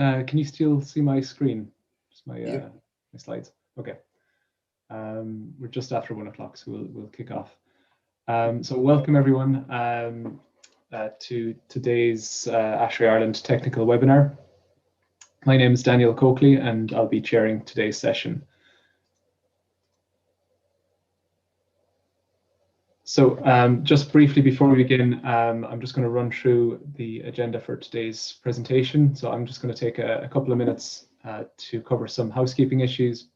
Can you still see my screen? Just my, Yep. my slides. Okay. We're just after 1 o'clock, so we'll kick off. So welcome everyone to today's ASHRAE Ireland technical webinar. My name is Daniel Coakley and I'll be chairing today's session. So just briefly before we begin, I'm just going to run through the agenda for today's presentation. So I'm just going to take a couple of minutes to cover some housekeeping issues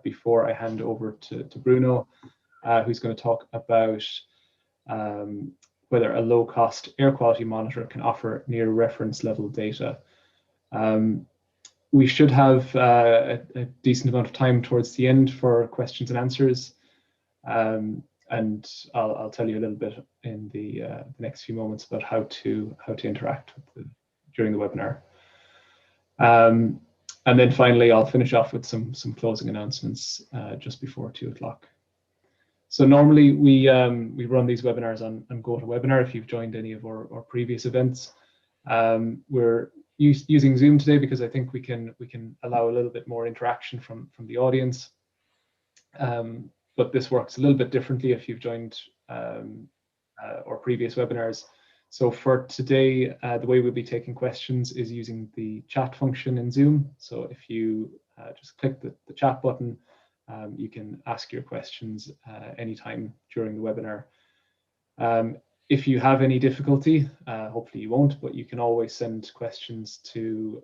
before I hand over to Bruno, who's going to talk about whether a low-cost air quality monitor can offer near reference level data. We should have a decent amount of time towards the end for questions and answers. And I'll tell you a little bit in the next few moments about how to interact with during the webinar. And then finally, I'll finish off with some closing announcements just before 2 o'clock. So normally we run these webinars on GoToWebinar. If you've joined any of our previous events, we're using Zoom today because I think we can allow a little bit more interaction from the audience. But this works a little bit differently if you've joined our previous webinars. So for today, the way we'll be taking questions is using the chat function in Zoom. So if you just click the chat button, you can ask your questions anytime during the webinar. If you have any difficulty, hopefully you won't, but you can always send questions to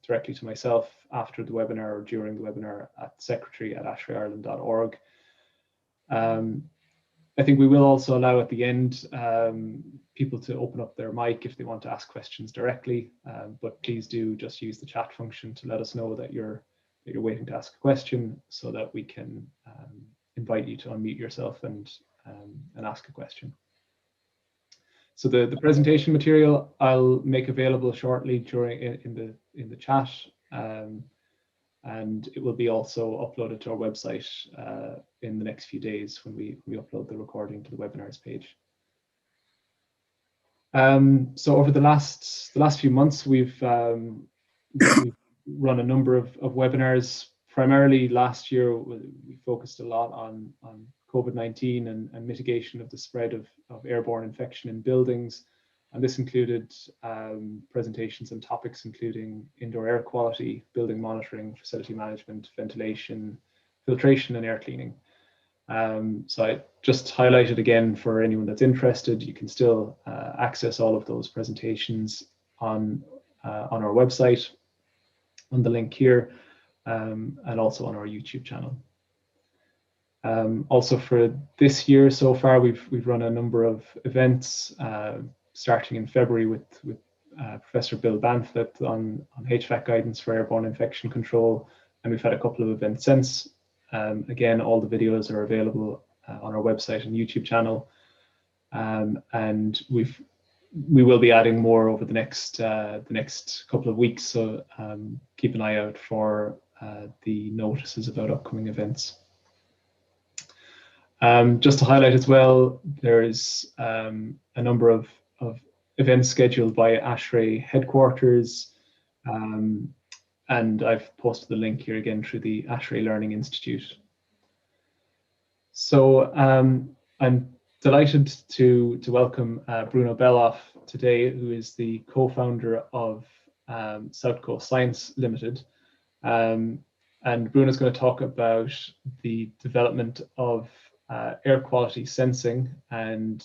directly to myself after the webinar or during the webinar at secretary@ashraeireland.org. I think we will also allow at the end people to open up their mic if they want to ask questions directly, but please do just use the chat function to let us know that you're waiting to ask a question so that we can invite you to unmute yourself and ask a question. So the presentation material I'll make available shortly in the chat, and it will be also uploaded to our website in the next few days when we upload the recording to the webinars page. So over the last few months, we've run a number of webinars. Primarily last year, we focused a lot on COVID-19 and mitigation of the spread of airborne infection in buildings. And this included presentations and topics including indoor air quality, building monitoring, facility management, ventilation, filtration, and air cleaning. So I just highlighted again for anyone that's interested, you can still access all of those presentations on our website, on the link here, and also on our YouTube channel. Also for this year so far, we've run a number of events, starting in February with Professor Bill Banfitt on HVAC guidance for airborne infection control, and we've had a couple of events since. Again, all the videos are available on our website and YouTube channel, and we will be adding more over the next couple of weeks. So keep an eye out for the notices about upcoming events. Just to highlight as well, there is a number of events scheduled by ASHRAE headquarters, and I've posted the link here again through the ASHRAE Learning Institute. So I'm delighted to welcome Bruno Beloff today, who is the co-founder of South Coast Science Limited. And Bruno is going to talk about the development of air quality sensing and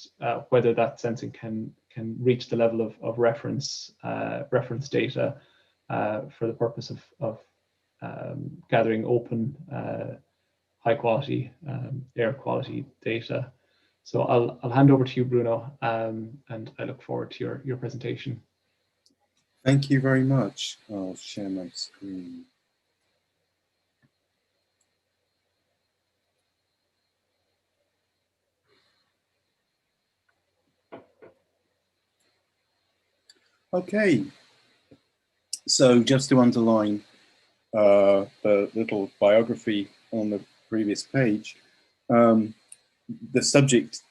whether that sensing can reach the level of reference data for the purpose of gathering open, high quality air quality data. So I'll hand over to you, Bruno, and I look forward to your presentation. Thank you very much. I'll share my screen. Okay, so just to underline the little biography on the previous page, the subject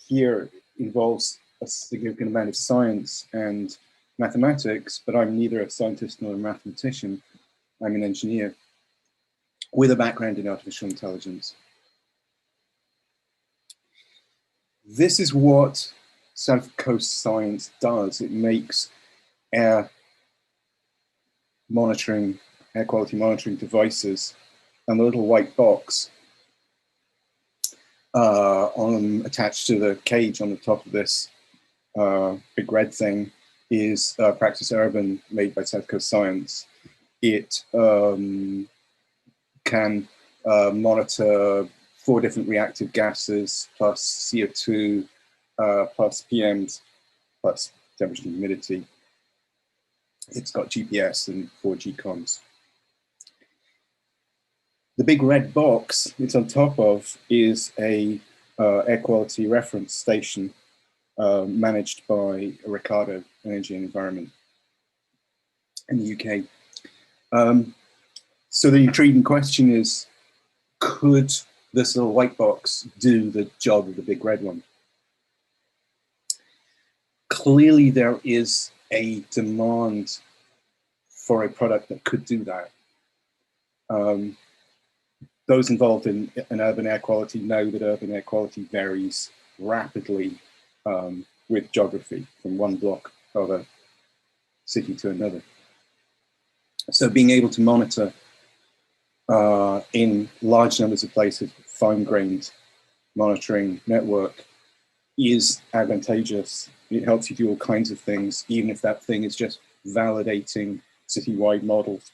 here involves a significant amount of science and mathematics, but I'm neither a scientist nor a mathematician. I'm an engineer with a background in artificial intelligence. This is what South Coast Science does. It makes air quality monitoring devices, and the little white box attached to the cage on the top of this big red thing is Practice Urban, made by South Coast Science. It can monitor 4 different reactive gases, plus CO2, plus PMs, plus temperature and humidity. It's got GPS and 4G comms. The big red box it's on top of is a air quality reference station managed by Ricardo Energy and Environment in the UK. So the intriguing question is, could this little white box do the job of the big red one? Clearly there is a demand for a product that could do that. Those involved in urban air quality know that urban air quality varies rapidly with geography from one block of a city to another. So being able to monitor in large numbers of places, fine-grained monitoring network is advantageous. It helps you do all kinds of things, even if that thing is just validating city-wide models.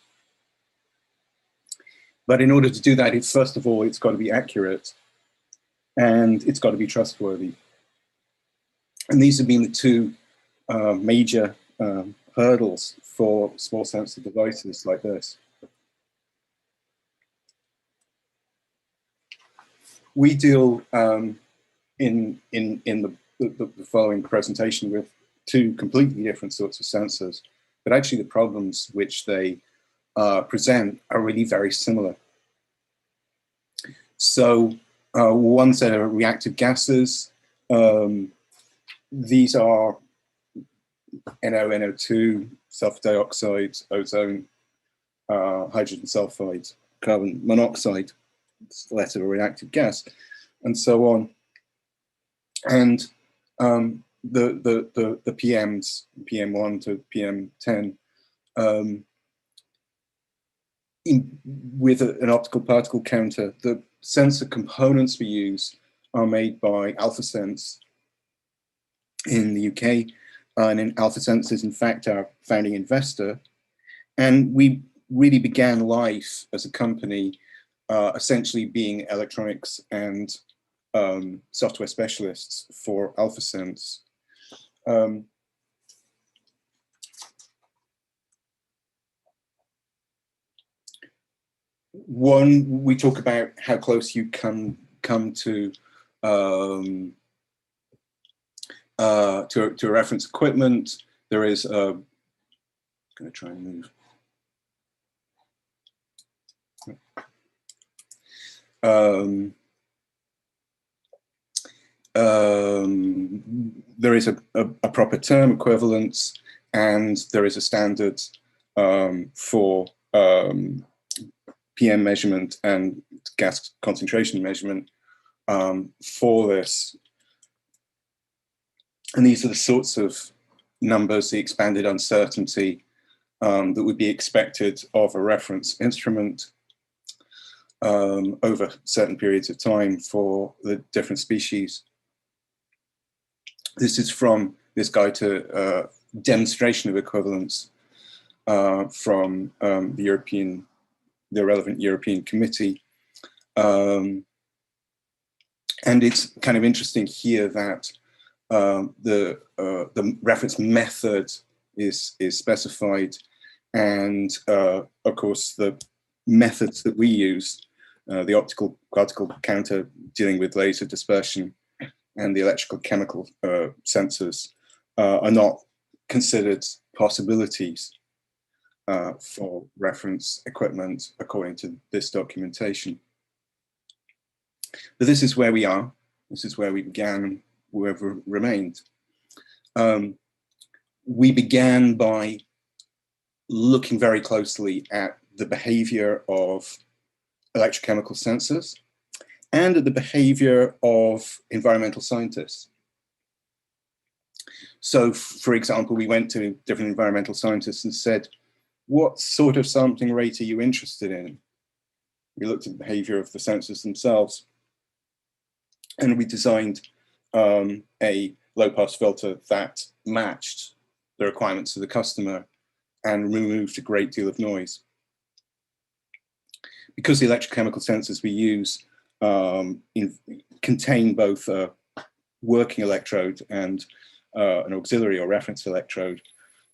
But in order to do that, first of all, it's got to be accurate and it's got to be trustworthy. And these have been the 2 major hurdles for small sensor devices like this. We deal in the following presentation with 2 completely different sorts of sensors, but actually the problems which they present are really very similar. So one set of reactive gases. These are NO, NO2, sulfur dioxide, ozone, hydrogen sulfide, carbon monoxide, it's less of a reactive gas, and so on. And the PMs, PM1 to PM10, with an optical particle counter, the sensor components we use are made by AlphaSense in the UK, and AlphaSense is in fact our founding investor. And we really began life as a company essentially being electronics and software specialists for AlphaSense. One, we talk about how close you come to a reference equipment. There is a, I'm going to try and move. There is a proper term, equivalence, and there is a standard for PM measurement and gas concentration measurement for this. And these are the sorts of numbers, the expanded uncertainty that would be expected of a reference instrument over certain periods of time for the different species. This is from this guide to demonstration of equivalence from the relevant European committee. And it's kind of interesting here that the reference method is specified, and of course the methods that we use, the optical particle counter dealing with laser dispersion and the electrochemical sensors are not considered possibilities for reference equipment according to this documentation. But this is where we are. This is where we began and where we've remained. we began by looking very closely at the behavior of electrochemical sensors and at the behavior of environmental scientists. So, for example, we went to different environmental scientists and said, what sort of sampling rate are you interested in? We looked at the behavior of the sensors themselves, and we designed a low-pass filter that matched the requirements of the customer and removed a great deal of noise. Because the electrochemical sensors we use contain both a working electrode and an auxiliary or reference electrode,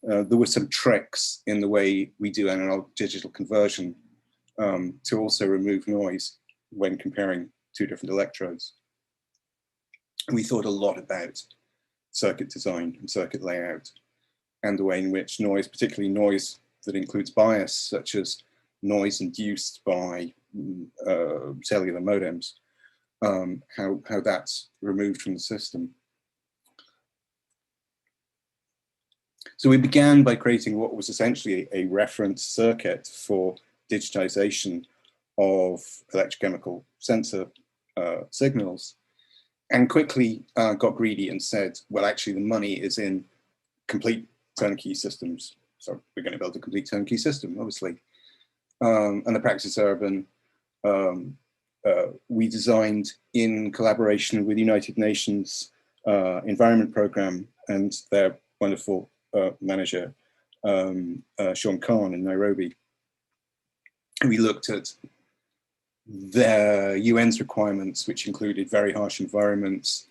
there were some tricks in the way we do analog digital conversion to also remove noise when comparing two different electrodes. We thought a lot about circuit design and circuit layout and the way in which noise, particularly noise that includes bias, such as noise induced by cellular modems, how that's removed from the system. So we began by creating what was essentially a reference circuit for digitization of electrochemical sensor signals, and quickly got greedy and said, well, actually the money is in complete turnkey systems. So we're going to build a complete turnkey system, obviously. And the practice urban, we designed in collaboration with United Nations Environment Program and their wonderful manager, Sean Khan in Nairobi. We looked at their UN's requirements, which included very harsh environments,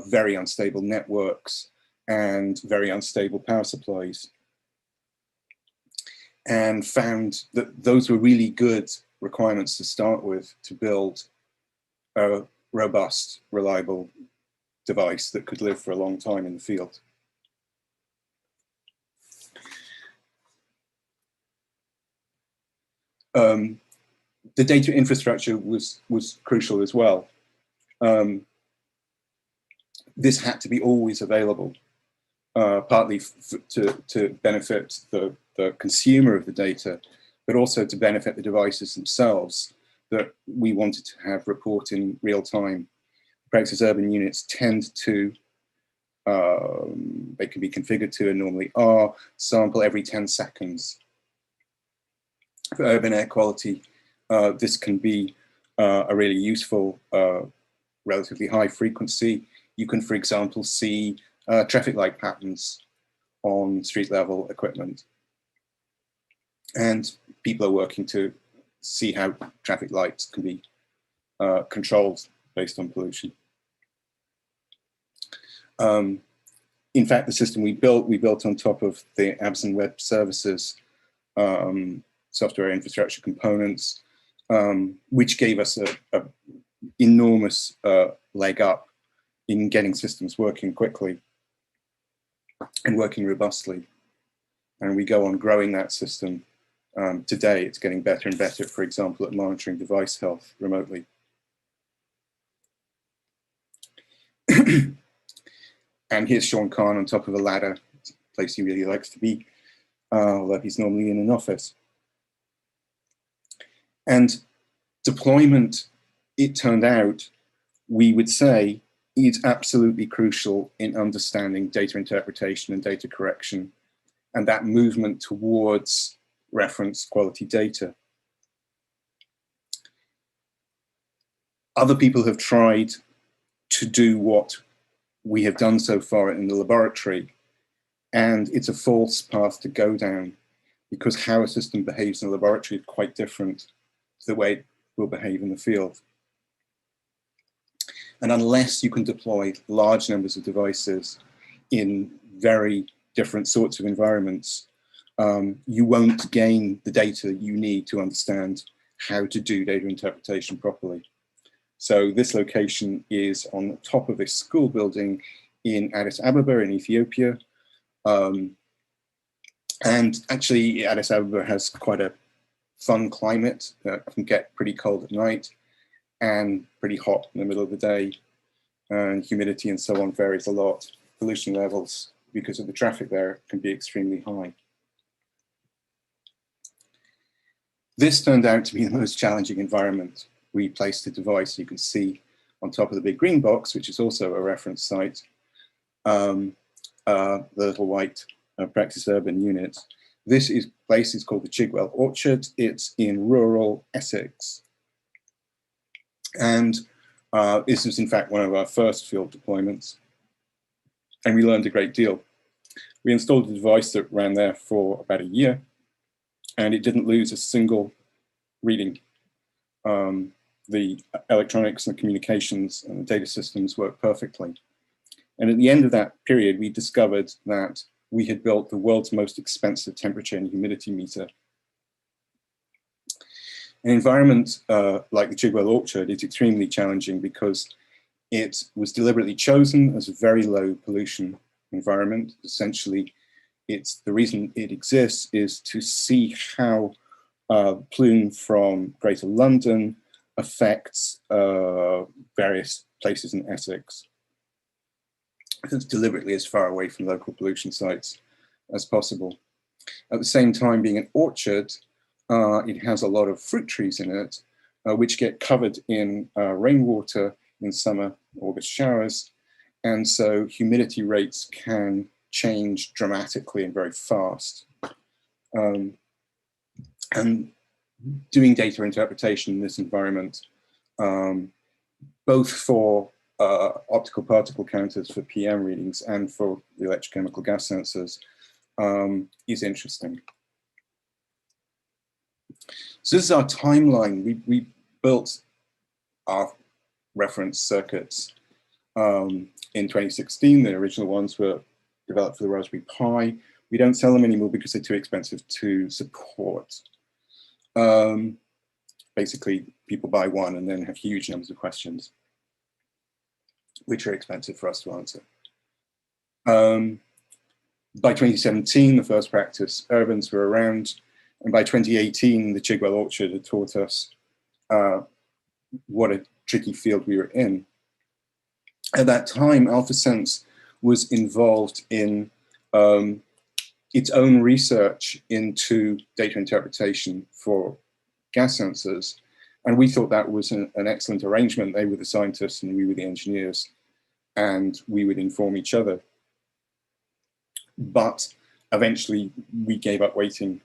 very unstable networks, and very unstable power supplies, and found that those were really good requirements to start with to build a robust, reliable device that could live for a long time in the field. The data infrastructure was crucial as well. This had to be always available, partly to benefit the consumer of the data, but also to benefit the devices themselves that we wanted to have report in real time. Practice urban units tend to, they can be configured to and normally are, sample every 10 seconds. For urban air quality, this can be a really useful, relatively high frequency. You can, for example, see traffic light patterns on street level equipment. And people are working to see how traffic lights can be controlled based on pollution. In fact, the system we built on top of the Amazon Web Services software infrastructure components, which gave us a enormous leg up in getting systems working quickly and working robustly. And we go on growing that system. Today, it's getting better and better, for example, at monitoring device health remotely. And here's Sean Khan on top of a ladder, it's a place he really likes to be, although he's normally in an office. And deployment, it turned out, we would say, is absolutely crucial in understanding data interpretation and data correction, and that movement towards reference quality data. Other people have tried to do what we have done so far in the laboratory, and it's a false path to go down, because how a system behaves in the laboratory is quite different to the way it will behave in the field. And unless you can deploy large numbers of devices in very different sorts of environments, you won't gain the data you need to understand how to do data interpretation properly. So this location is on the top of this school building in Addis Ababa in Ethiopia. And actually, Addis Ababa has quite a fun climate. It can get pretty cold at night and pretty hot in the middle of the day. And humidity and so on varies a lot. Pollution levels because of the traffic there, can be extremely high. This turned out to be the most challenging environment. We placed a device, you can see on top of the big green box, which is also a reference site, the little white practice urban unit. This place is called the Chigwell Orchard. It's in rural Essex. And this was in fact one of our first field deployments. And we learned a great deal. We installed a device that ran there for about a year, and it didn't lose a single reading. The electronics and communications and the data systems worked perfectly. And at the end of that period, we discovered that we had built the world's most expensive temperature and humidity meter. An environment like the Chigwell Orchard is extremely challenging because it was deliberately chosen as a very low pollution environment. Essentially, the reason it exists is to see how plume from Greater London affects various places in Essex. It's deliberately as far away from local pollution sites as possible. At the same time, being an orchard, it has a lot of fruit trees in it, which get covered in rainwater in summer, August showers. And so humidity rates can change dramatically and very fast. And doing data interpretation in this environment, both for optical particle counters for PM readings and for the electrochemical gas sensors, is interesting. So this is our timeline. We built our reference circuits in 2016. The original ones were developed for the Raspberry Pi. We don't sell them anymore because they're too expensive to support. Basically, people buy one and then have huge numbers of questions, which are expensive for us to answer. By 2017, the first practice urbans were around, and by 2018, the Chigwell Orchard had taught us what a tricky field we were in. At that time, AlphaSense was involved in its own research into data interpretation for gas sensors. And we thought that was an excellent arrangement. They were the scientists and we were the engineers, and we would inform each other. But eventually we gave up waiting.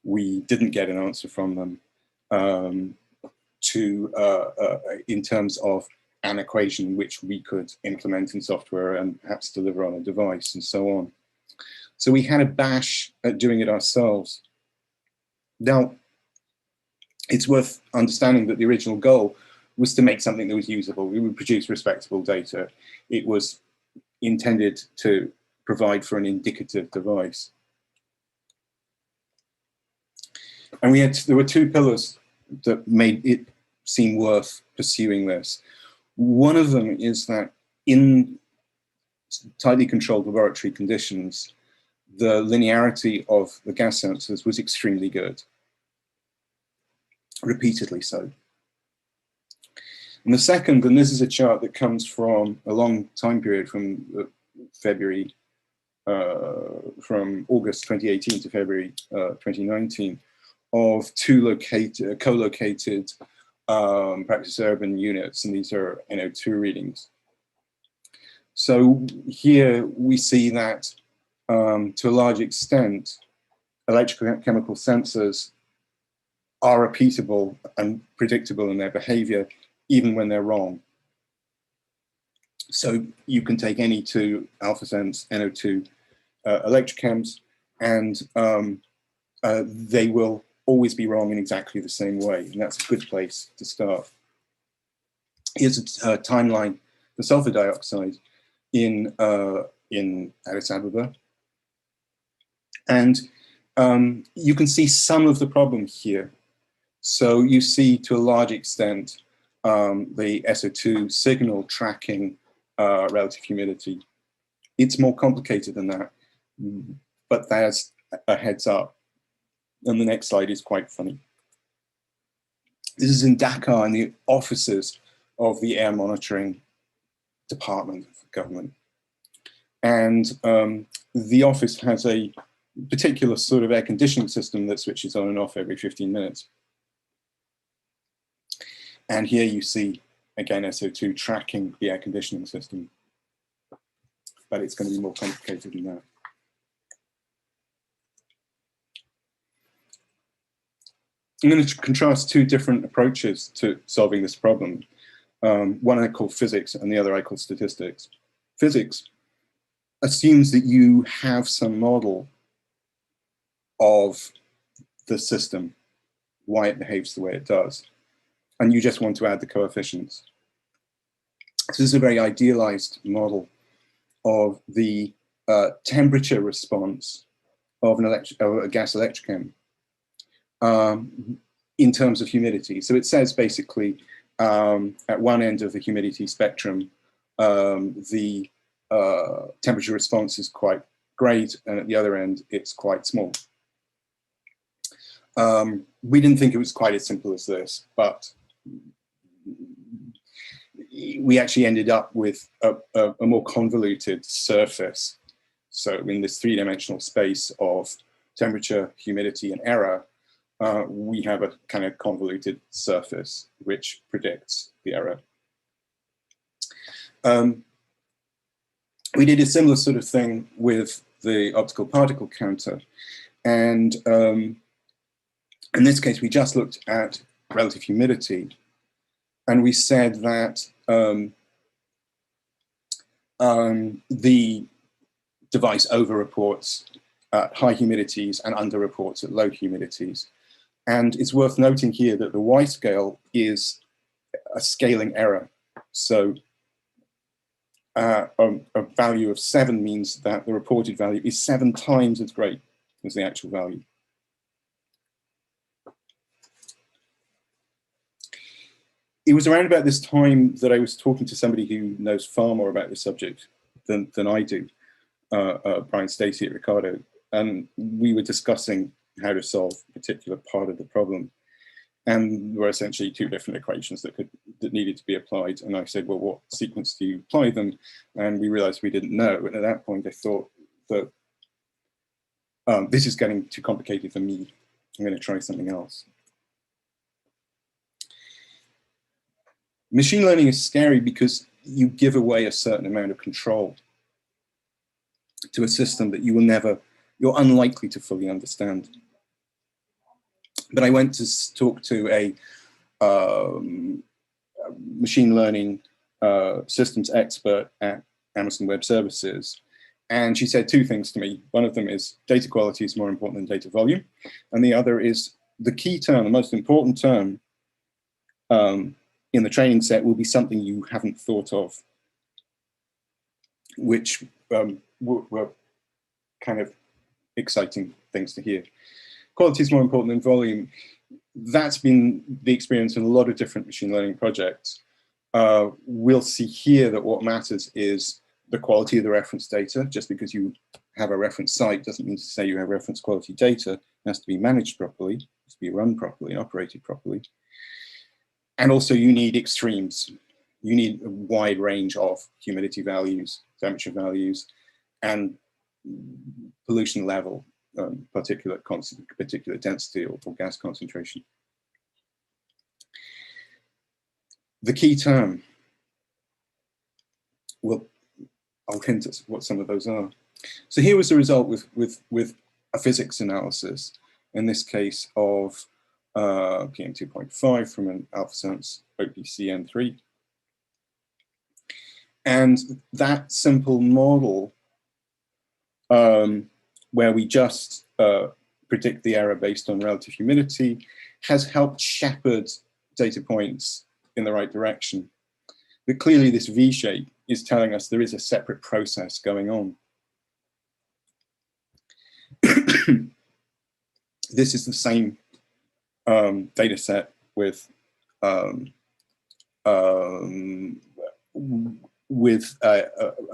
We didn't get an answer from them in terms of an equation which we could implement in software and perhaps deliver on a device and so on. So we had a bash at doing it ourselves. Now, it's worth understanding that the original goal was to make something that was usable. We would produce respectable data. It was intended to provide for an indicative device. And there were two pillars that made it seem worth pursuing this. One of them is that in tightly controlled laboratory conditions, the linearity of the gas sensors was extremely good, repeatedly so. And the second, and this is a chart that comes from a long time period from from August 2018 to February 2019, of two co-located practice urban units, and these are NO2 readings. So here we see that to a large extent, electrochemical sensors are repeatable and predictable in their behavior, even when they're wrong. So you can take any two AlphaSense NO2 electrochems, and they will always be wrong in exactly the same way, and that's a good place to start. Here's a timeline for sulfur dioxide in Addis Ababa, and you can see some of the problem here. So you see, to a large extent, the SO2 signal tracking relative humidity. It's more complicated than that, but there's a heads up. And the next slide is quite funny. This is in Dakar, in the offices of the air monitoring department of the government. And the office has a particular sort of air conditioning system that switches on and off every 15 minutes. And here you see, again, SO2 tracking the air conditioning system. But it's going to be more complicated than that. I'm going to contrast two different approaches to solving this problem. One I call physics and the other I call statistics. Physics assumes that you have some model of the system, why it behaves the way it does, and you just want to add the coefficients. So this is a very idealized model of the temperature response of a gas electrochem in terms of humidity. So it says basically at one end of the humidity spectrum, the temperature response is quite great, and at the other end, it's quite small. We didn't think it was quite as simple as this, but we actually ended up with a more convoluted surface. So in this three-dimensional space of temperature, humidity, and error, we have a kind of convoluted surface which predicts the error. We did a similar sort of thing with the optical particle counter. And in this case, we just looked at relative humidity. And we said that the device over-reports at high humidities and under-reports at low humidities. And it's worth noting here that the Y scale is a scaling error. So a value of 7 means that the reported value is 7 times as great as the actual value. It was around about this time that I was talking to somebody who knows far more about this subject than I do, Brian Stacey at Ricardo, and we were discussing how to solve a particular part of the problem. And there were essentially 2 different equations that needed to be applied. And I said, well, what sequence do you apply them? And we realized we didn't know. And at that point, I thought that this is getting too complicated for me. I'm going to try something else. Machine learning is scary because you give away a certain amount of control to a system that you're unlikely to fully understand. But I went to talk to a machine learning systems expert at Amazon Web Services. And she said 2 things to me. One of them is data quality is more important than data volume. And the other is the key term, the most important term in the training set will be something you haven't thought of, which were kind of exciting things to hear. Quality is more important than volume. That's been the experience in a lot of different machine learning projects. We'll see here that what matters is the quality of the reference data. Just because you have a reference site doesn't mean to say you have reference quality data. It has to be managed properly, it has to be run properly and operated properly. And also you need extremes. You need a wide range of humidity values, temperature values, and pollution level, particulate density or gas concentration. The key term, well, I'll hint at what some of those are. So here was the result with a physics analysis, in this case of PM 2.5 from an AlphaSense OPCN3. And that simple model where we just predict the error based on relative humidity has helped shepherd data points in the right direction. But clearly this V-shape is telling us there is a separate process going on. This is the same data set with a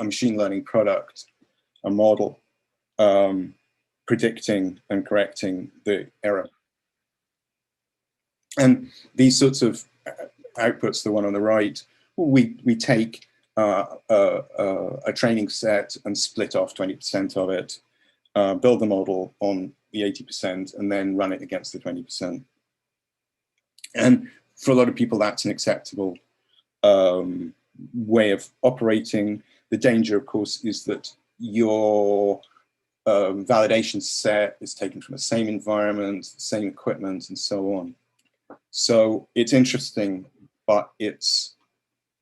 machine learning product, a model predicting and correcting the error. And these sorts of outputs, the one on the right, we take a training set and split off 20% of it, build the model on the 80%, and then run it against the 20%. And for a lot of people, that's an acceptable way of operating. The danger, of course, is that your validation set is taken from the same environment, the same equipment, and so on. So it's interesting, but it's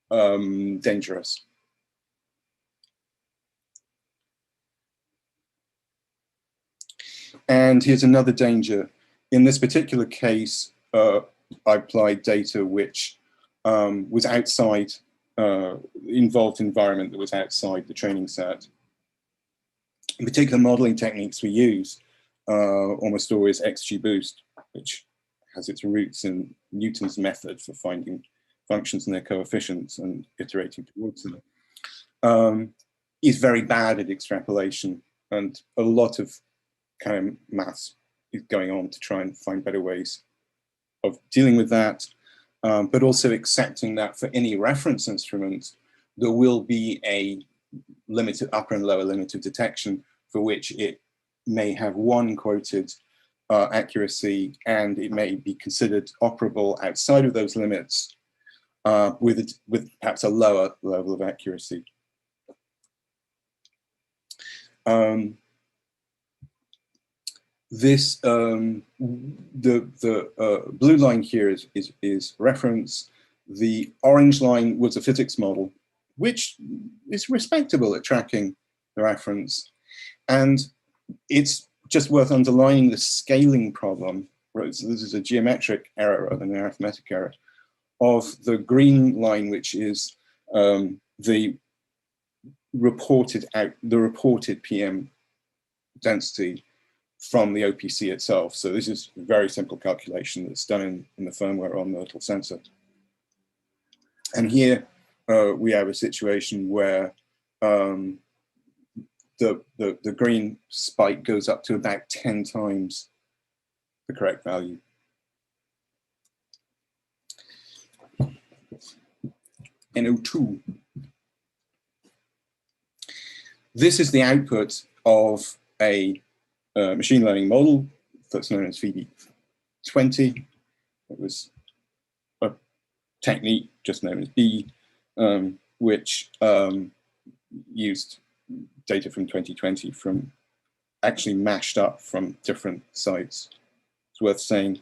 dangerous. And here's another danger. In this particular case, I applied data which was outside, involved environment that was outside the training set. In particular, modeling techniques we use almost always XGBoost, which has its roots in Newton's method for finding functions and their coefficients and iterating towards them, is very bad at extrapolation, and a lot of kind of maths is going on to try and find better ways of dealing with that, but also accepting that for any reference instrument, there will be a limited upper and lower limit of detection for which it may have one quoted accuracy, and it may be considered operable outside of those limits with perhaps a lower level of accuracy. This the blue line here is reference. The orange line was a physics model, which is respectable at tracking the reference, and it's just worth underlining the scaling problem. Right? So this is a geometric error rather than an arithmetic error of the green line, which is the reported PM density from the OPC itself. So this is a very simple calculation that's done in the firmware on the little sensor. And here we have a situation where the green spike goes up to about 10 times the correct value. NO2. This is the output of a machine learning model that's known as VB20. It was a technique just known as B, which used data from 2020 from actually mashed up from different sites. It's worth saying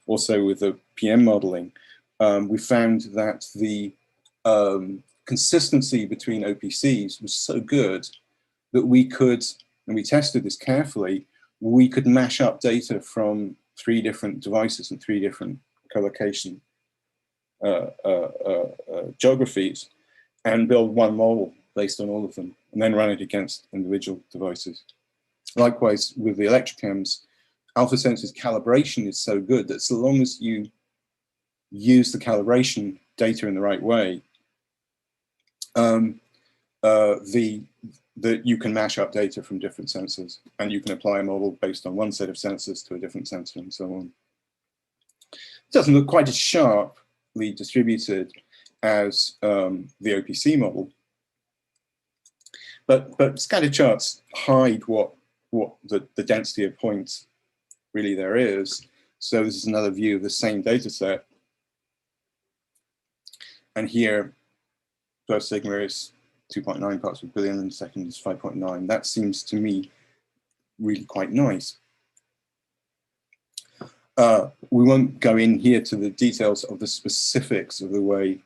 also with the PM modeling, we found that the consistency between OPCs was so good that we could, and we tested this carefully, we could mash up data from 3 different devices and 3 different collocation geographies and build one model based on all of them, and then run it against individual devices. Likewise, with the electrochems, Alpha Sensor's calibration is so good that so long as you use the calibration data in the right way, that you can mash up data from different sensors, and you can apply a model based on one set of sensors to a different sensor and so on. It doesn't look quite as sharply distributed as the OPC model, but scatter charts hide what the density of points really there is. So this is another view of the same data set. And here, first sigma is 2.9 parts per billion, and second is 5.9. That seems to me really quite nice. We won't go in here to the details of the specifics of the way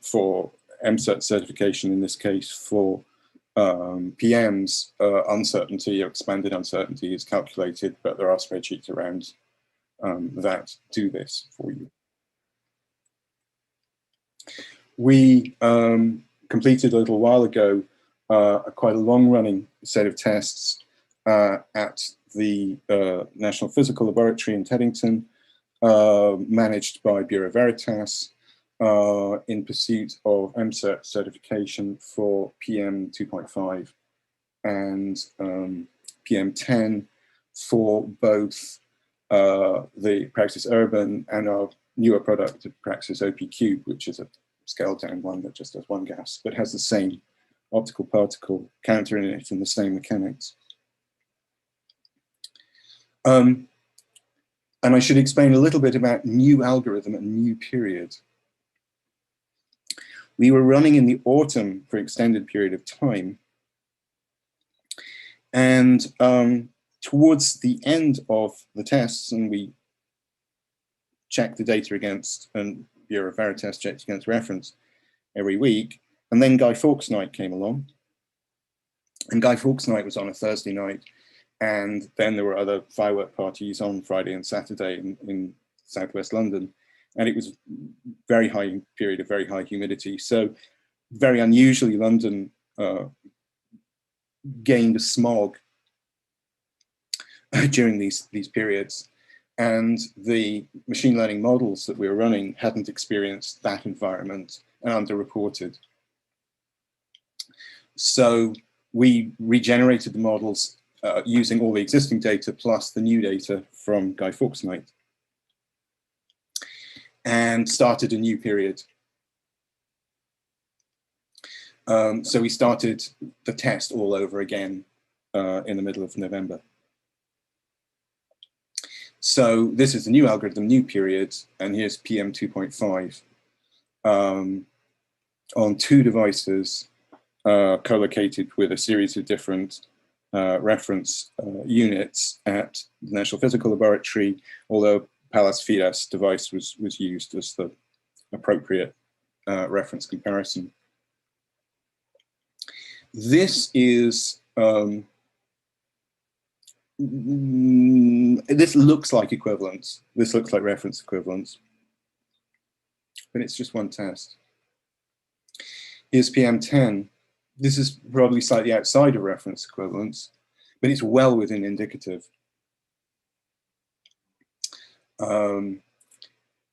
for MCERT certification, in this case for PMs, uncertainty or expanded uncertainty is calculated, but there are spreadsheets around that do this for you. We completed a little while ago quite a long-running set of tests at the National Physical Laboratory in Teddington, managed by Bureau Veritas, in pursuit of MCERT certification for PM 2.5 and PM 10 for both the Praxis Urban and our newer product, Praxis OP Cube, which is a scaled down one that just does one gas, but has the same optical particle counter in it and the same mechanics. And I should explain a little bit about new algorithm and new period. We were running in the autumn for an extended period of time. And towards the end of the tests, and we checked the data against, and Bureau Veritas checked against reference every week. And then Guy Fawkes night came along. And Guy Fawkes night was on a Thursday night. And then there were other firework parties on Friday and Saturday in southwest London. And it was very high period of very high humidity. So very unusually, London gained a smog during these periods. And the machine learning models that we were running hadn't experienced that environment and underreported. So we regenerated the models using all the existing data plus the new data from Guy Fawkes night, and started a new period. So we started the test all over again in the middle of November. So this is the new algorithm, new period, and here's PM 2.5 on 2 devices co-located with a series of different reference units at the National Physical Laboratory, although Pallas Fides device was used as the appropriate reference comparison. This is this looks like equivalence. This looks like reference equivalence, but it's just one test. Here's PM10. This is probably slightly outside of reference equivalence, but it's well within indicative. And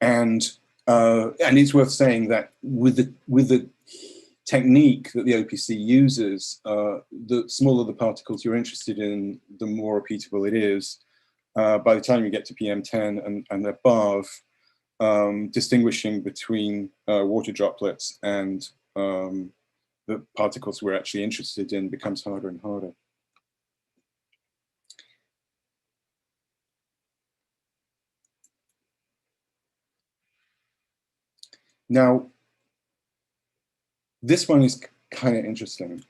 it's worth saying that with the technique that the OPC uses, the smaller the particles you're interested in, the more repeatable it is. By the time you get to PM10 and above, distinguishing between water droplets and the particles we're actually interested in becomes harder and harder. Now, this one is kind of interesting.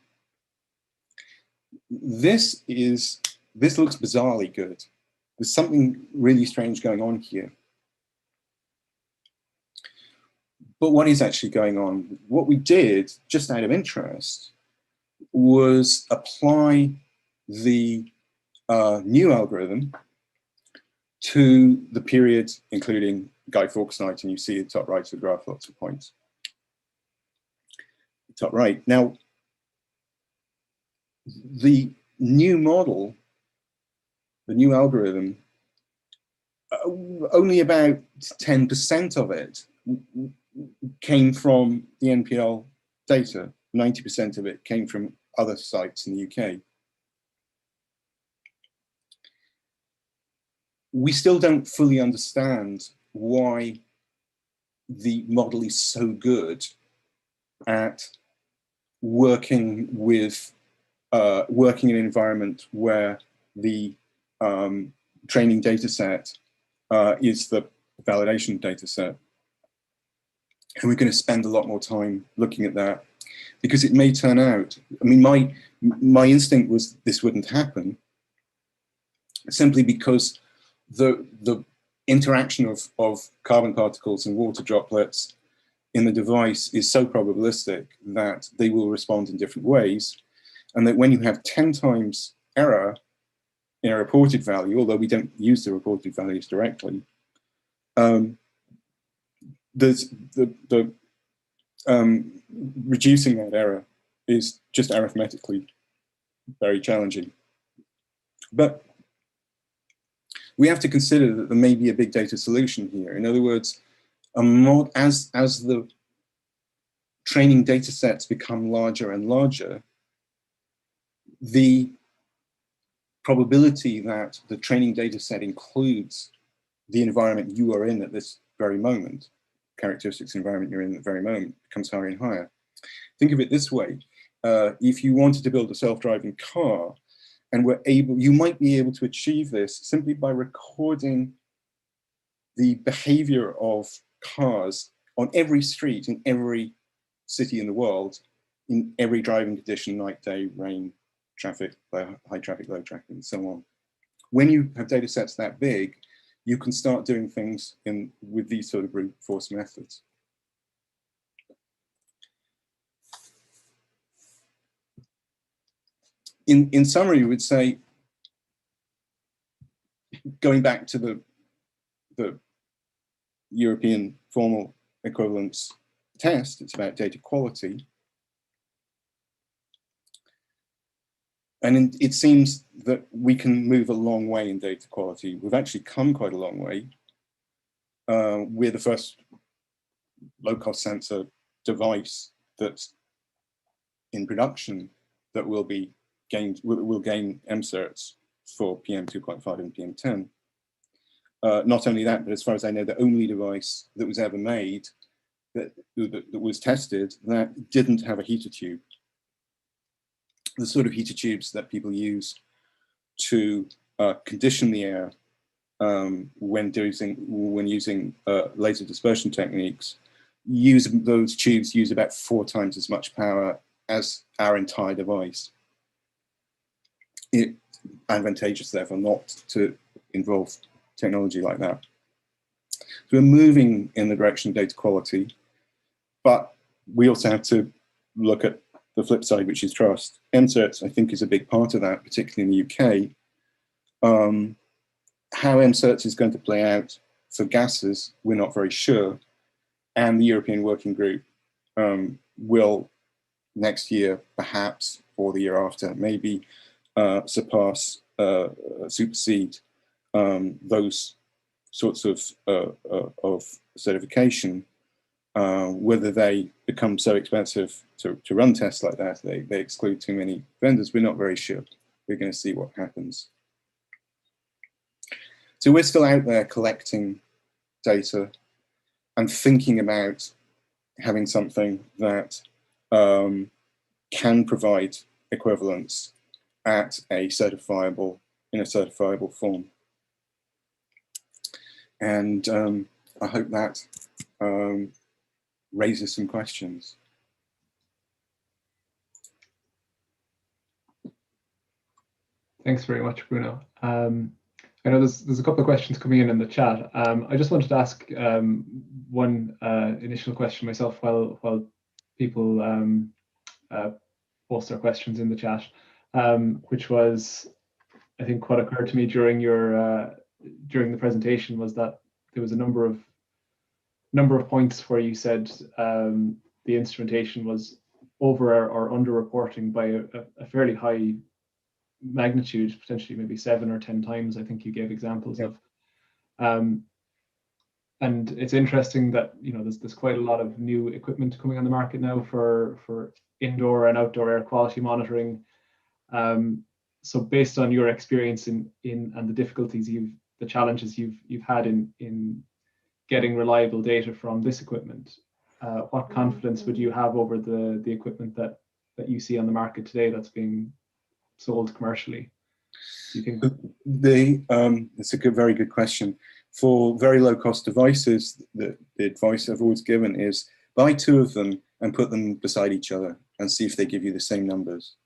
This looks bizarrely good. There's something really strange going on here. But what is actually going on? What we did, just out of interest, was apply the new algorithm to the period, including Guy Fawkes night, and you see the top right of the graph, lots of points. Top right. Now, the new model, the new algorithm, only about 10% of it came from the NPL data. 90% of it came from other sites in the UK. We still don't fully understand why the model is so good at working with working in an environment where the training data set is the validation data set. And we're going to spend a lot more time looking at that, because it may turn out, I mean, my instinct was this wouldn't happen, simply because the interaction of carbon particles and water droplets in the device is so probabilistic that they will respond in different ways, and that when you have 10 times error in a reported value, although we don't use the reported values directly, reducing that error is just arithmetically very challenging. But we have to consider that there may be a big data solution here. In other words, as the training data sets become larger and larger, the probability that the training data set includes the environment you are in at this very moment characteristics environment you're in at the very moment becomes higher and higher. Think of it this way. If you wanted to build a self-driving car and were able, you might be able to achieve this simply by recording the behavior of cars on every street in every city in the world, in every driving condition, night, day, rain, traffic, high traffic, low traffic, and so on. When you have data sets that big, you can start doing things with these sort of brute force methods. In summary, we would say, going back to the European formal equivalence test, it's about data quality. And it seems that we can move a long way in data quality. We've actually come quite a long way. We're the first low-cost sensor device that's in production that will gain MCerts for PM2.5 and PM10. Not only that, but as far as I know, the only device that was ever made that was tested that didn't have a heater tube. The sort of heater tubes that people use to condition the air when using laser dispersion techniques, those tubes use about 4 times as much power as our entire device. It's advantageous, therefore, not to involve technology like that. So we're moving in the direction of data quality, but we also have to look at the flip side, which is trust. MCerts, I think, is a big part of that, particularly in the UK. How MCerts is going to play out for gases, we're not very sure. And the European Working Group will next year, perhaps, or the year after, maybe surpass, supersede those sorts of certification. Whether they become so expensive to run tests like that, they exclude too many vendors, we're not very sure. We're going to see what happens. So we're still out there collecting data and thinking about having something that can provide equivalence at in a certifiable form. And I hope that raises some questions. Thanks very much, Bruno. I know there's a couple of questions coming in the chat. I just wanted to ask one initial question myself while people post their questions in the chat, which was, I think what occurred to me during the presentation was that there was a number of points where you said the instrumentation was over or under reporting by a fairly high magnitude, potentially maybe 7 or 10 times. I think you gave examples of. And it's interesting that there's quite a lot of new equipment coming on the market now for indoor and outdoor air quality monitoring. So based on your experience and the difficulties the challenges you've had in getting reliable data from this equipment, what confidence would you have over the equipment that you see on the market today that's being sold commercially? Do you think? It's a very good question. For very low cost devices, the advice I've always given is buy 2 of them and put them beside each other and see if they give you the same numbers.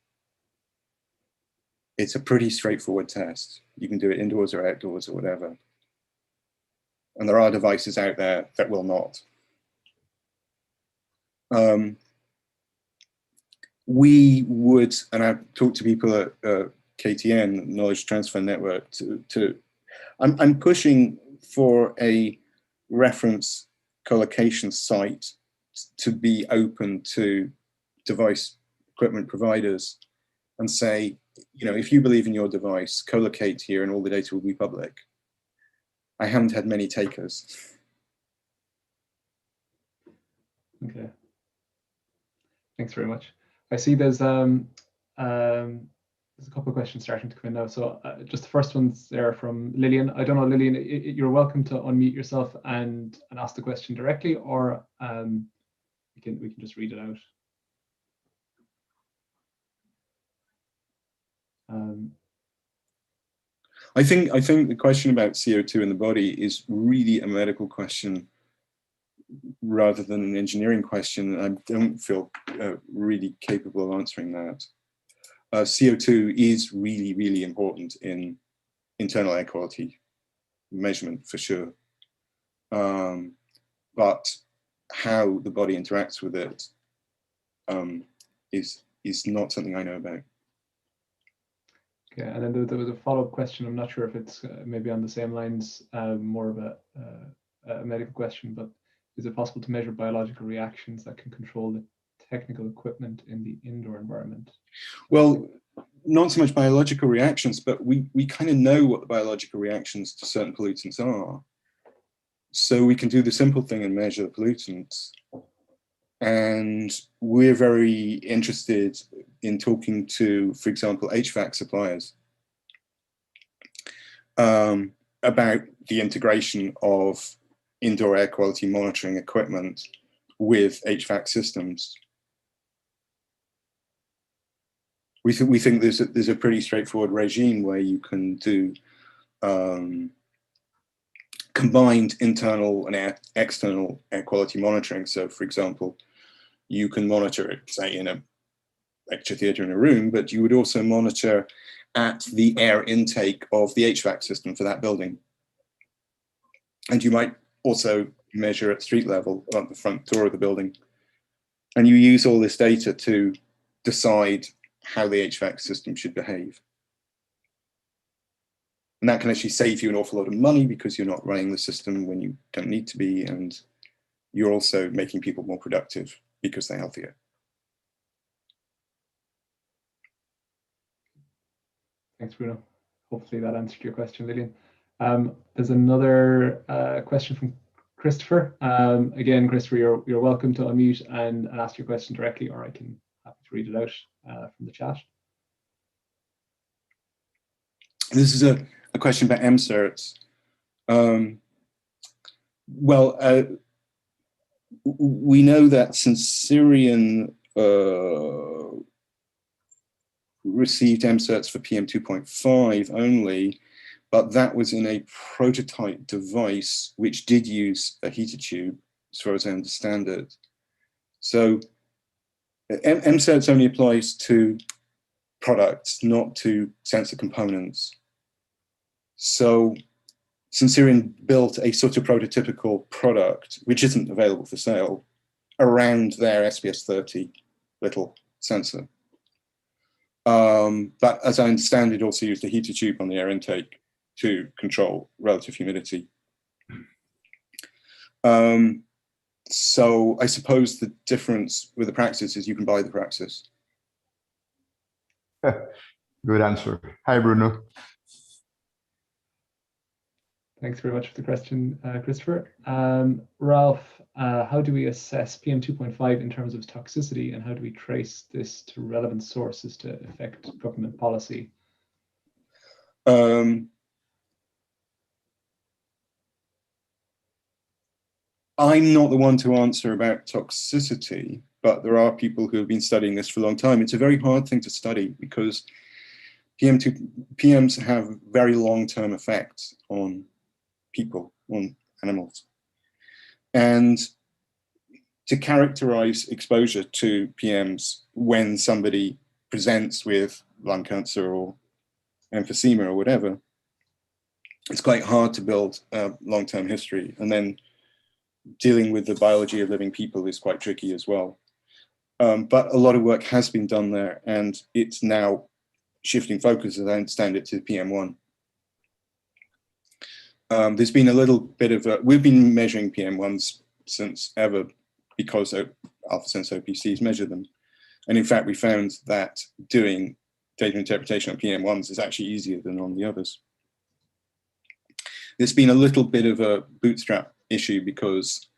It's a pretty straightforward test. You can do it indoors or outdoors or whatever. And there are devices out there that will not. We would, and I've talked to people at KTN, Knowledge Transfer Network, I'm pushing for a reference collocation site to be open to device equipment providers and say, if you believe in your device, collocate here and all the data will be public. I haven't had many takers. Okay. Thanks very much. I see there's a there's a couple of questions starting to come in now. So just the first one's there from Lillian. I don't know, Lillian, you're welcome to unmute yourself and ask the question directly, or we can just read it out. I think the question about CO2 in the body is really a medical question rather than an engineering question. I don't feel really capable of answering that. CO2 is really, really important in internal air quality measurement for sure. But how the body interacts with it is not something I know about. Okay, and then there was a follow-up question. I'm not sure if it's maybe on the same lines, more of a medical question, but is it possible to measure biological reactions that can control the technical equipment in the indoor environment? Well, not so much biological reactions, but we kind of know what the biological reactions to certain pollutants are. So we can do the simple thing and measure the pollutants. And we're very interested in talking to, for example, HVAC suppliers about the integration of indoor air quality monitoring equipment with HVAC systems. We think there's a pretty straightforward regime where you can do combined internal and external air quality monitoring. So, for example, you can monitor it, say, in a lecture theatre in a room, but you would also monitor at the air intake of the HVAC system for that building. And you might also measure at street level at the front door of the building. And you use all this data to decide how the HVAC system should behave. And that can actually save you an awful lot of money because you're not running the system when you don't need to be, and you're also making people more productive because they're healthier. Thanks, Bruno. Hopefully that answered your question, Lillian. There's another question from Christopher. Again, Christopher, you're welcome to unmute and ask your question directly, or I can happy to read it out from the chat. This is a question about MCerts. We know that Sensirion received MCerts for PM 2.5 only, but that was in a prototype device which did use a heater tube, as far as I understand it. So MCerts only applies to products, not to sensor components. So Sensirion built a sort of prototypical product, which isn't available for sale, around their SPS 30 little sensor. But as I understand, it also used a heater tube on the air intake to control relative humidity. So I suppose the difference with the Praxis is you can buy the Praxis. Good answer. Hi, Bruno. Thanks very much for the question, Christopher. Ralph, how do we assess PM 2.5 in terms of toxicity, and how do we trace this to relevant sources to affect government policy? I'm not the one to answer about toxicity, but there are people who have been studying this for a long time. It's a very hard thing to study because PMs have very long-term effects on people, on animals. And to characterize exposure to PMs when somebody presents with lung cancer or emphysema or whatever, it's quite hard to build a long-term history. And then dealing with the biology of living people is quite tricky as well. But a lot of work has been done there, and it's now shifting focus, as I understand it, to PM1. There's been a little bit of we've been measuring PM1s since ever because AlphaSense OPCs measure them. And in fact, we found that doing data interpretation on PM1s is actually easier than on the others. There's been a little bit of a bootstrap issue because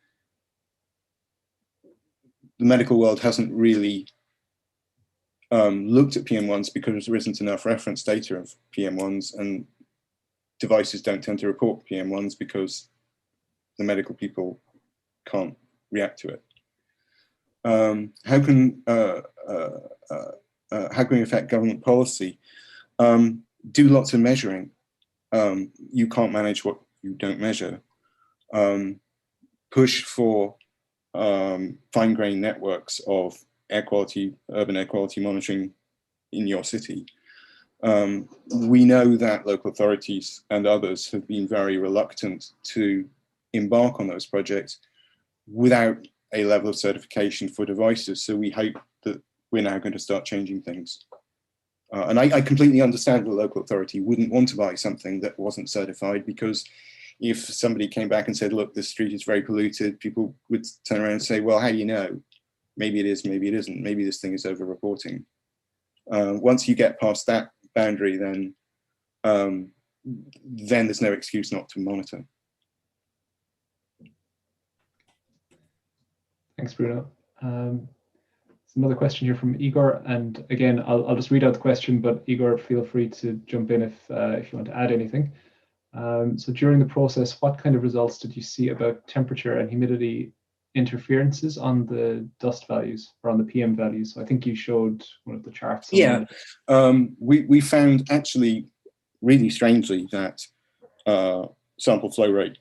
the medical world hasn't really looked at PM1s because there isn't enough reference data of PM1s, and devices don't tend to report PM1s because the medical people can't react to it. How can we affect government policy? Do lots of measuring. You can't manage what you don't measure. Push for fine-grained networks of air quality, urban air quality monitoring in your city. We know that local authorities and others have been very reluctant to embark on those projects without a level of certification for devices. So we hope that we're now going to start changing things. And I completely understand the local authority wouldn't want to buy something that wasn't certified, because if somebody came back and said, look, this street is very polluted, people would turn around and say, well, how do you know? Maybe it is, maybe it isn't. Maybe this thing is over-reporting. Once you get past that boundary, then there's no excuse not to monitor. Thanks, Bruno. Another question here from Igor, and again, I'll just read out the question, but Igor, feel free to jump in if you want to add anything. So during the process, what kind of results did you see about temperature and humidity interferences on the dust values or on the PM values? So I think you showed one of the charts. Yeah, we found actually really strangely that sample flow rate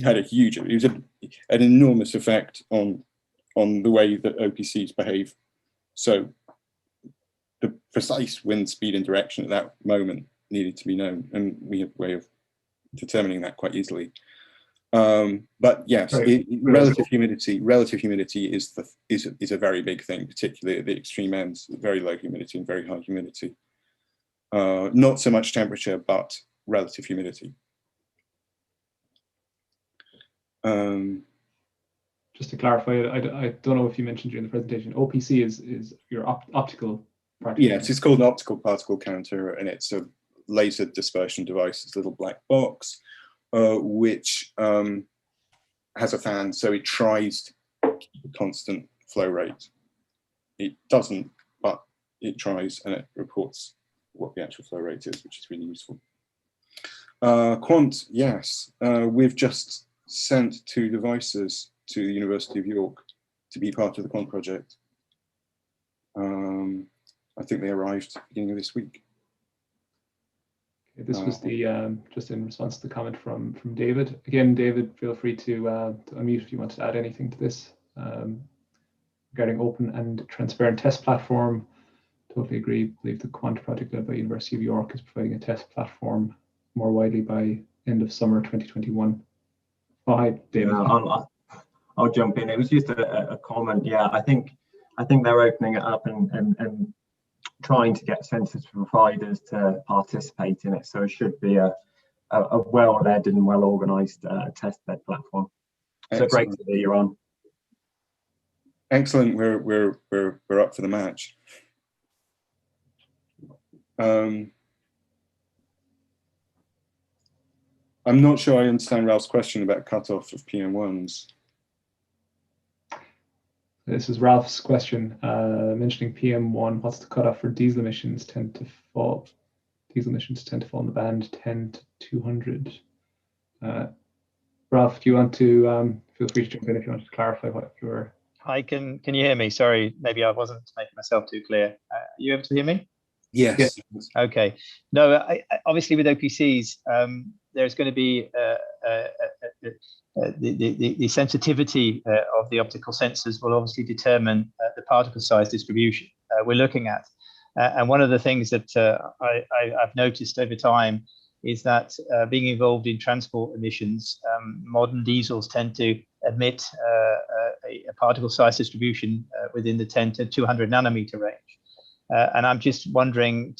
had it was an enormous effect on the way that OPCs behave. So the precise wind speed and direction at that moment needed to be known, and we have a way of determining that quite easily. But yes, right. Relative humidity is a very big thing, particularly at the extreme ends, very low humidity and very high humidity. Not so much temperature, but relative humidity. Just to clarify, I don't know if you mentioned during the presentation, OPC is your optical particle. Yes, it's called an optical particle counter, and it's a laser dispersion device. It's a little black box, which has a fan, so it tries to keep a constant flow rate. It doesn't, but it tries, and it reports what the actual flow rate is, which is really useful. Quant, yes, we've just sent 2 devices to the University of York to be part of the Quant project. I think they arrived at the beginning of this week. This was the just in response to the comment from David. Again, David, feel free to unmute if you want to add anything to this regarding open and transparent test platform. Totally agree. I believe the Quant project led by University of York is providing a test platform more widely by end of summer 2021. Oh, hi, David. I'll jump in. It was just a comment. Yeah, I think they're opening it up and trying to get sensors providers to participate in it. So it should be a well-led and well-organized testbed platform. So Excellent. great to hear you're on. Excellent. We're up for the match. I'm not sure I understand Ralph's question about cutoff of PM1s. This is Ralph's question, mentioning PM1. What's the cutoff for diesel emissions tend to fall? Diesel emissions tend to fall in the band 10 to 200. Ralph, do you want to feel free to jump in if you want to clarify what your... Hi, can you hear me? Sorry, maybe I wasn't making myself too clear. Are you able to hear me? Yes. Okay. No, obviously with OPCs, there's going to be the sensitivity of the optical sensors will obviously determine the particle size distribution we're looking at. And one of the things that I've noticed over time is that being involved in transport emissions, modern diesels tend to emit a particle size distribution within the 10 to 200 nanometer range. And I'm just wondering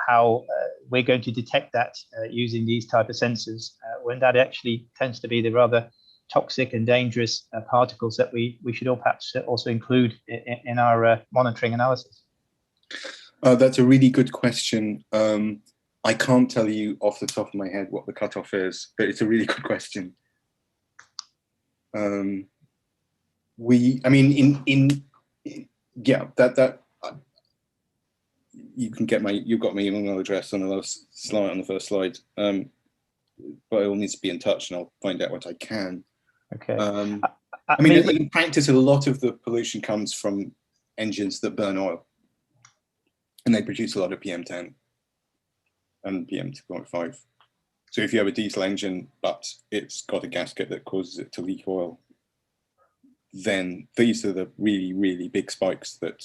how we're going to detect that using these type of sensors when that actually tends to be the rather toxic and dangerous particles that we should all perhaps also include in our monitoring analysis. That's a really good question. I can't tell you off the top of my head what the cutoff is, but it's a really good question. you've got my email address on the last slide, on the first slide. By all means, be in touch, and I'll find out what I can. Okay. I mean, in practice, a lot of the pollution comes from engines that burn oil, and they produce a lot of PM10 and PM2.5. So if you have a diesel engine, but it's got a gasket that causes it to leak oil, then these are the really, really big spikes that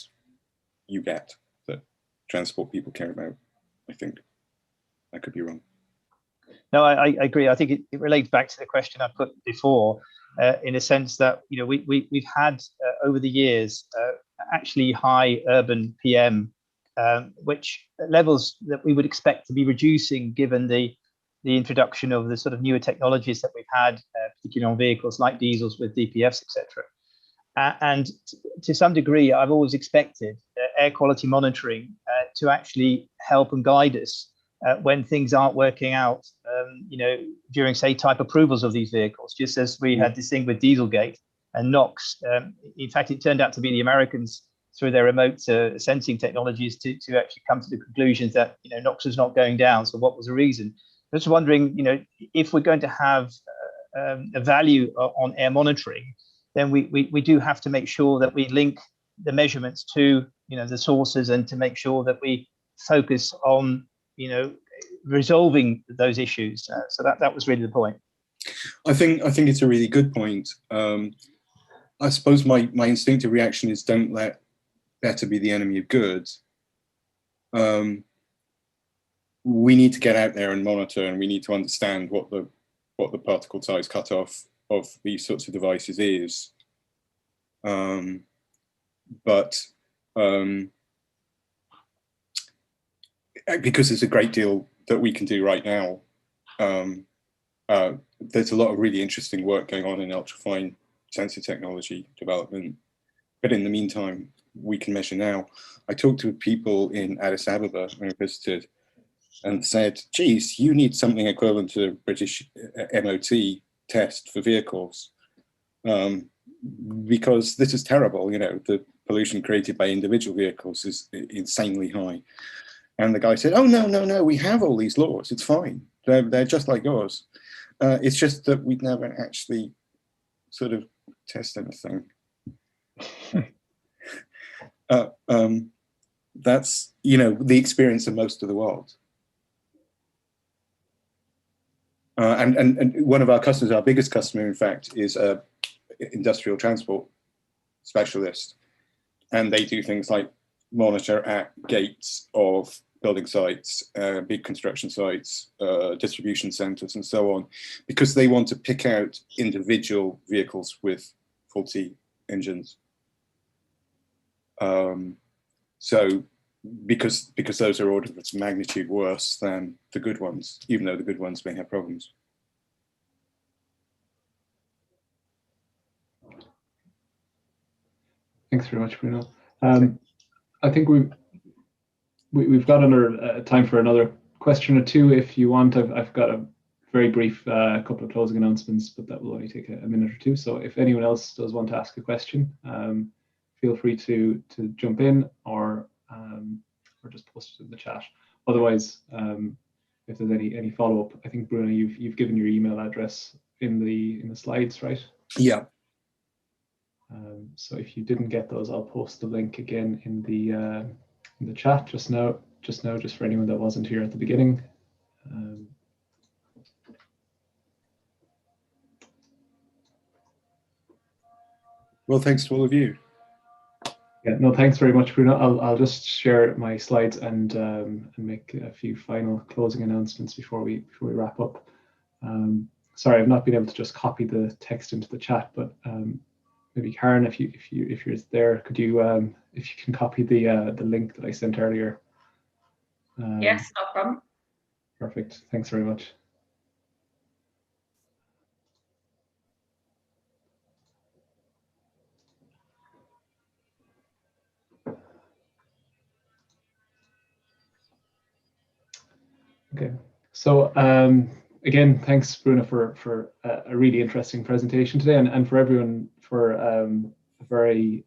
you get, that transport people care about, I think. I could be wrong. No, I agree. I think it relates back to the question I put before, in a sense that, you know, we've had over the years actually high urban PM, which levels that we would expect to be reducing given the introduction of the sort of newer technologies that we've had, particularly on vehicles like diesels with DPFs, etc. And to some degree, I've always expected air quality monitoring to actually help and guide us when things aren't working out, you know, during, say, type approvals of these vehicles, just as we had this thing with Dieselgate and NOx. In fact, it turned out to be the Americans, through their remote sensing technologies, to actually come to the conclusions that, you know, NOx is not going down. So what was the reason? I was wondering, you know, if we're going to have a value on air monitoring, then we do have to make sure that we link the measurements to, you know, the sources, and to make sure that we focus on, you know, resolving those issues. So that was really the point. I think it's a really good point. I suppose my instinctive reaction is, don't let better be the enemy of good. We need to get out there and monitor, and we need to understand what the particle size cutoff of these sorts of devices is. Because there's a great deal that we can do right now. There's a lot of really interesting work going on in ultrafine sensor technology development. But in the meantime, we can measure now. I talked to people in Addis Ababa when I visited, and said, geez, you need something equivalent to a British MOT test for vehicles, because this is terrible. You know, the pollution created by individual vehicles is insanely high. And the guy said, oh, no, we have all these laws. It's fine. They're just like yours. It's just that we'd never actually sort of test anything. That's, you know, the experience of most of the world. And one of our customers, our biggest customer, in fact, is a industrial transport specialist. And they do things like monitor at gates of building sites, big construction sites, distribution centers, and so on, because they want to pick out individual vehicles with faulty engines. So because those are orders of magnitude worse than the good ones, even though the good ones may have problems. Thanks very much, Bruno. I think we've got another time for another question or two if you want. I've got a very brief couple of closing announcements, but that will only take a minute or two. So if anyone else does want to ask a question, feel free to jump in, or just post it in the chat. Otherwise, if there's any follow-up, I think, Bruno, you've given your email address in the slides, right? Yeah. So if you didn't get those, I'll post the link again in the chat just now, just for anyone that wasn't here at the beginning. Well, thanks to all of you. Yeah, no, thanks very much, Bruno. I'll just share my slides and make a few final closing announcements before we wrap up. Sorry, I've not been able to just copy the text into the chat, but maybe Karen, if you're there, could you if you can copy the link that I sent earlier? Yes, no problem. Perfect. Thanks very much. Okay, so again, thanks, Bruno, for a really interesting presentation today, and for everyone for a very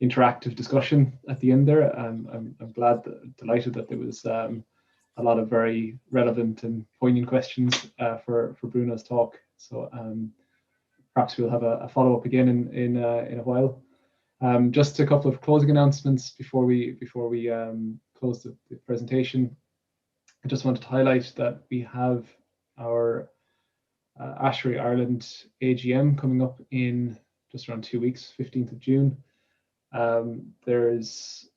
interactive discussion at the end there. I'm delighted that there was a lot of very relevant and poignant questions for Bruno's talk. So perhaps we'll have a follow-up again in a while. Just a couple of closing announcements before we close the presentation. I just wanted to highlight that we have our ASHRAE Ireland AGM coming up in just around 2 weeks, 15th of June. There's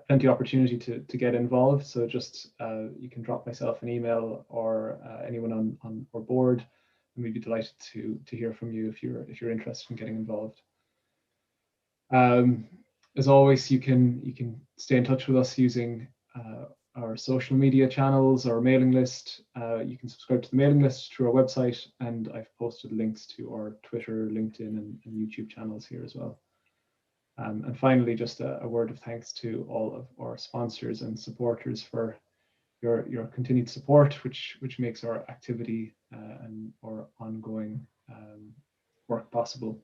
plenty of opportunity to get involved, so just you can drop myself an email or anyone on our board, and we'd be delighted to hear from you if you're interested in getting involved. As always, you can stay in touch with us using our social media channels, our mailing list. You can subscribe to the mailing list through our website, and I've posted links to our Twitter, LinkedIn, and YouTube channels here as well. And finally, just a word of thanks to all of our sponsors and supporters for your continued support, which makes our activity and our ongoing work possible.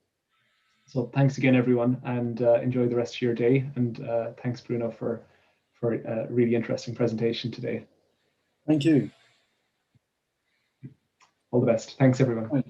So thanks again, everyone, and enjoy the rest of your day. And thanks, Bruno, for a really interesting presentation today. Thank you. All the best. Thanks, everyone. Right.